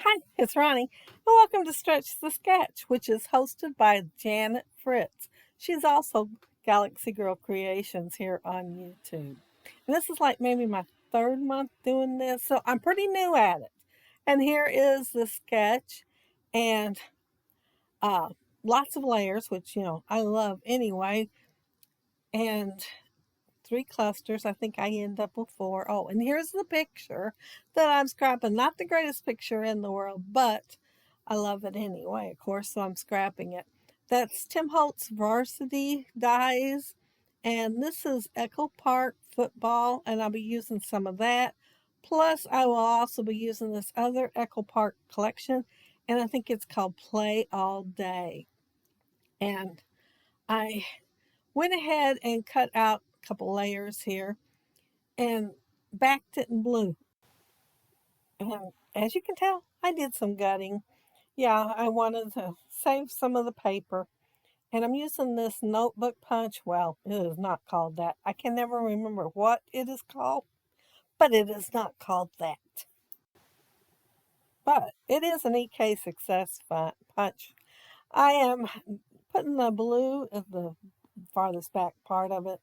Hi, it's Ronnie, and welcome to Stretch the Sketch, which is hosted by Janet Fritz. She's also Galaxy Girl Creations here on YouTube. And this is like maybe my third month doing this, so I'm pretty new at it. And here is the sketch, and uh, lots of layers, which, I love anyway, and three clusters. I think I end up with four. Oh, and here's the picture that I'm scrapping. Not the greatest picture in the world, but I love it anyway, of course, so I'm scrapping it. That's Tim Holtz Varsity Dies, and this is Echo Park football, and I'll be using some of that. Plus, I will also be using this other Echo Park collection, and I think it's called Play All Day. And I went ahead and cut out a couple layers here and backed it in blue. And as you can tell, I did some gutting. Yeah, I wanted to save some of the paper. And I'm using this notebook punch. Well, it is not called that. I can never remember what it is called, but it is not called that. But it is an EK Success punch. I am putting the blue at the farthest back part of it.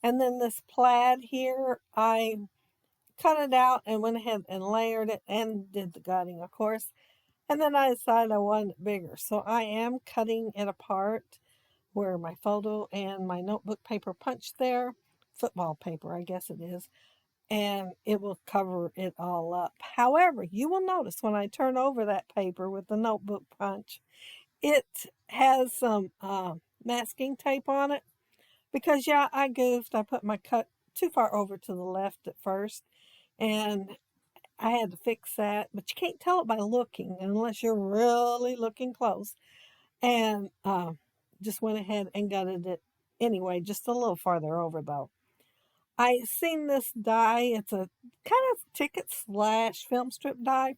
And then this plaid here, I cut it out and went ahead and layered it and did the gutting, of course. And then I decided I wanted it bigger. So I am cutting it apart where my photo and my notebook paper punched there, football paper, I guess it is, and it will cover it all up. However, you will notice when I turn over that paper with the notebook punch, it has some masking tape on it because, yeah, I goofed. I put my cut too far over to the left at first, and I had to fix that, but you can't tell it by looking unless you're really looking close. And just went ahead and gutted it anyway, just a little farther over though. I seen this die. It's a kind of ticket slash film strip die.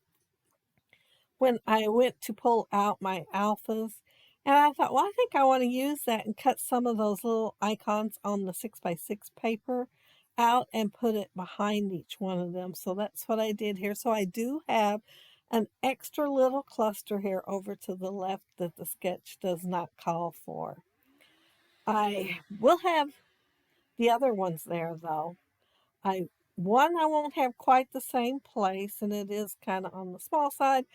When I went to pull out my alphas, and I thought, well, I think I want to use that and cut some of those little icons on the 6x6 paper out and put it behind each one of them. So that's what I did here. So I do have an extra little cluster here over to the left that the sketch does not call for. I will have the other ones there though. I won't have quite the same place, and it is kind of on the small side,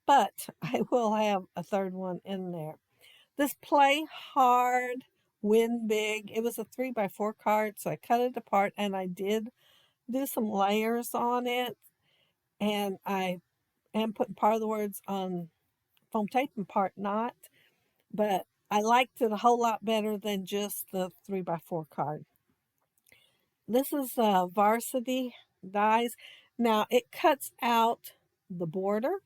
but I will have a third one in there. This Play Hard, Win Big. It was a 3x4 card, so I cut it apart and I did do some layers on it, and I am putting part of the words on foam tape and part not, but I liked it a whole lot better than just the 3x4 card. This is Varsity Dies. Now it cuts out the border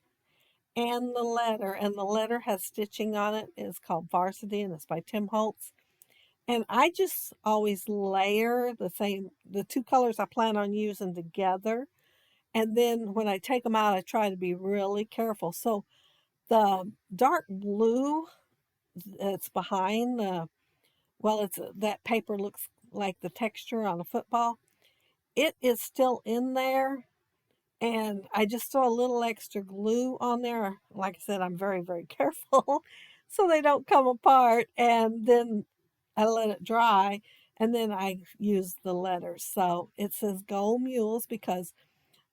and the letter has stitching on it. It's called Varsity, and it's by Tim Holtz. And I just always layer the two colors I plan on using together. And then when I take them out, I try to be really careful. So the dark blue that's behind the, well, that paper looks like the texture on a football. It is still in there, and I just throw a little extra glue on there. Like I said, I'm very, very careful so they don't come apart. And then I let it dry, and then I use the letters. So it says GoMules because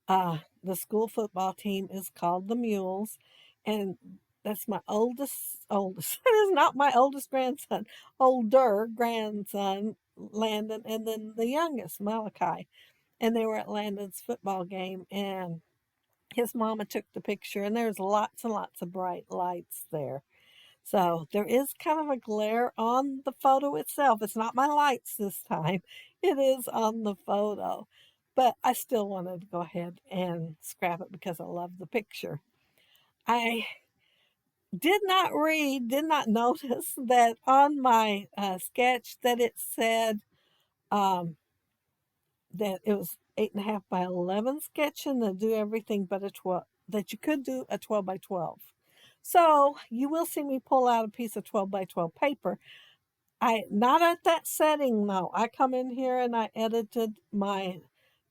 the school football team is called the Mules, and that's my oldest. That is not my oldest grandson, older grandson, Landon, and then the youngest, Malachi. And they were at Landon's football game, and his mama took the picture, and there's lots and lots of bright lights there. So there is kind of a glare on the photo itself. It's not my lights this time. It is on the photo. But I still wanted to go ahead and scrap it because I love the picture. I did not notice that on my sketch that it said um, that it was 8.5 by 11 sketch and to do everything but a 12, that you could do a 12 by 12. So you will see me pull out a piece of 12 by 12 paper. I not at that setting though. I come in here and I edited my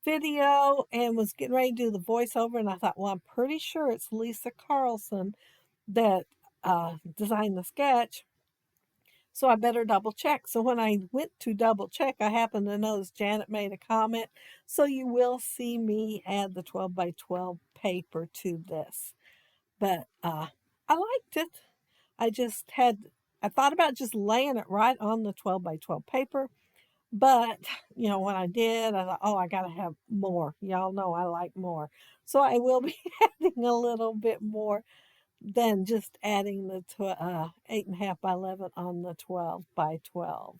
video and was getting ready to do the voiceover, and I thought, well, I'm pretty sure it's Lisa Carlson that designed the sketch, so I better double check. So when I went to double check, I happened to notice Janet made a comment. So you will see me add the 12 by 12 paper to this. But I liked it. I just had, I thought about just laying it right on the 12 by 12 paper. But, when I did, I thought, oh, I got to have more. Y'all know I like more. So I will be adding a little bit more than just adding the 8.5 by 11 on the 12 by 12.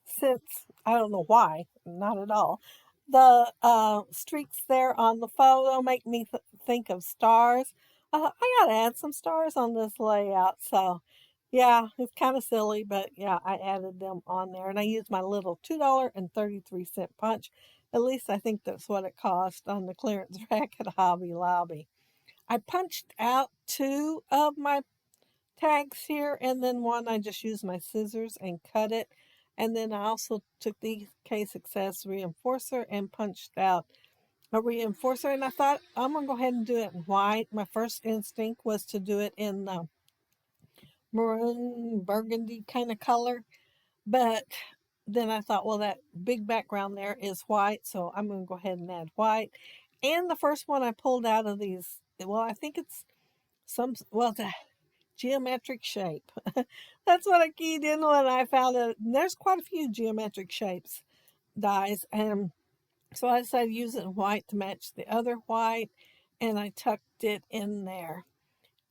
Since I don't know why, not at all, the streaks there on the photo make me think of stars. I gotta add some stars on this layout. So, yeah, it's kind of silly, but yeah, I added them on there, and I used my little $2.33 punch. At least I think that's what it cost on the clearance rack at Hobby Lobby. I punched out two of my tags here, and then one I just used my scissors and cut it. And then I also took the K-Success reinforcer and punched out a reinforcer. And I thought, I'm going to go ahead and do it in white. My first instinct was to do it in the maroon burgundy kind of color. But then I thought, well, that big background there is white, so I'm going to go ahead and add white. And the first one I pulled out of these, well, I think it's the geometric shape. That's what I keyed in when I found it. There's quite a few geometric shapes dies, and so I decided to use it in white to match the other white, and I tucked it in there.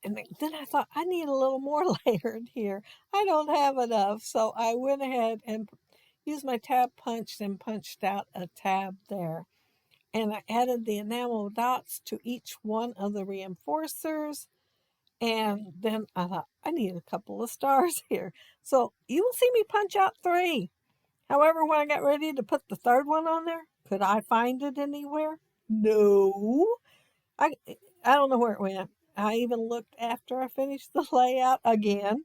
And then I thought, I need a little more layered here. I don't have enough, so I went ahead and used my tab punch and punched out a tab there. And I added the enamel dots to each one of the reinforcers. And then I thought, I need a couple of stars here. So you will see me punch out three. However, when I got ready to put the third one on there, could I find it anywhere? No. I, I don't know where it went. I even looked after I finished the layout again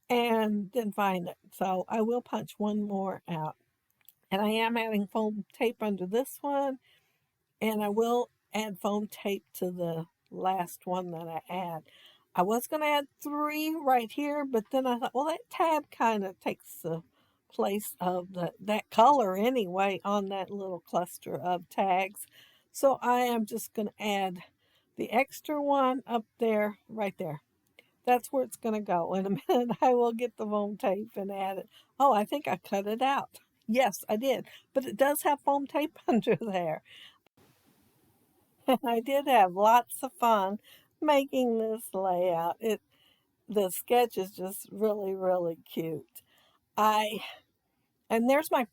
and didn't find it. So I will punch one more out. And I am adding foam tape under this one. And I will add foam tape to the last one that I add. I was going to add three right here, but then I thought, well, that tab kind of takes the place of that color anyway on that little cluster of tags. So I am just going to add the extra one up there, right there. That's where it's going to go. In a minute, I will get the foam tape and add it. Oh, I think I cut it out. Yes, I did. But it does have foam tape under there. I did have lots of fun making this layout. The sketch is just really, really cute. I and there's my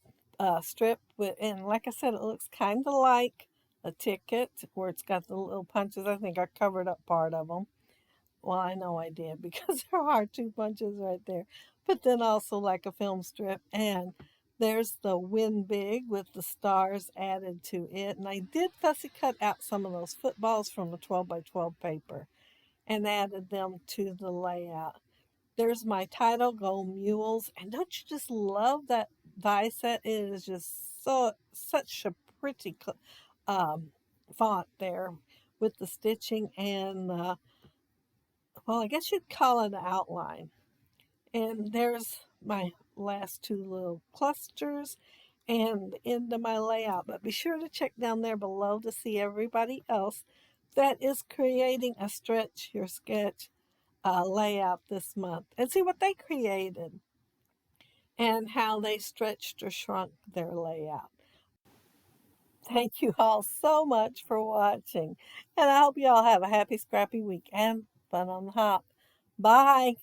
strip with, and like I said, it looks kind of like a ticket where it's got the little punches. I think I covered up part of them. Well, I know I did because there are two punches right there. But then also like a film strip, and there's the win big with the stars added to it. And I did fussy cut out some of those footballs from the 12 by 12 paper and added them to the layout. There's my title, GoMules. And don't you just love that die set? It is just such a pretty font there with the stitching and well, I guess you'd call it an outline. And there's my last two little clusters and the end of my layout. But be sure to check down there below to see everybody else that is creating a stretch your sketch layout this month and see what they created and how they stretched or shrunk their layout. Thank you all so much for watching, and I hope you all have a happy, scrappy week and fun on the hop. Bye.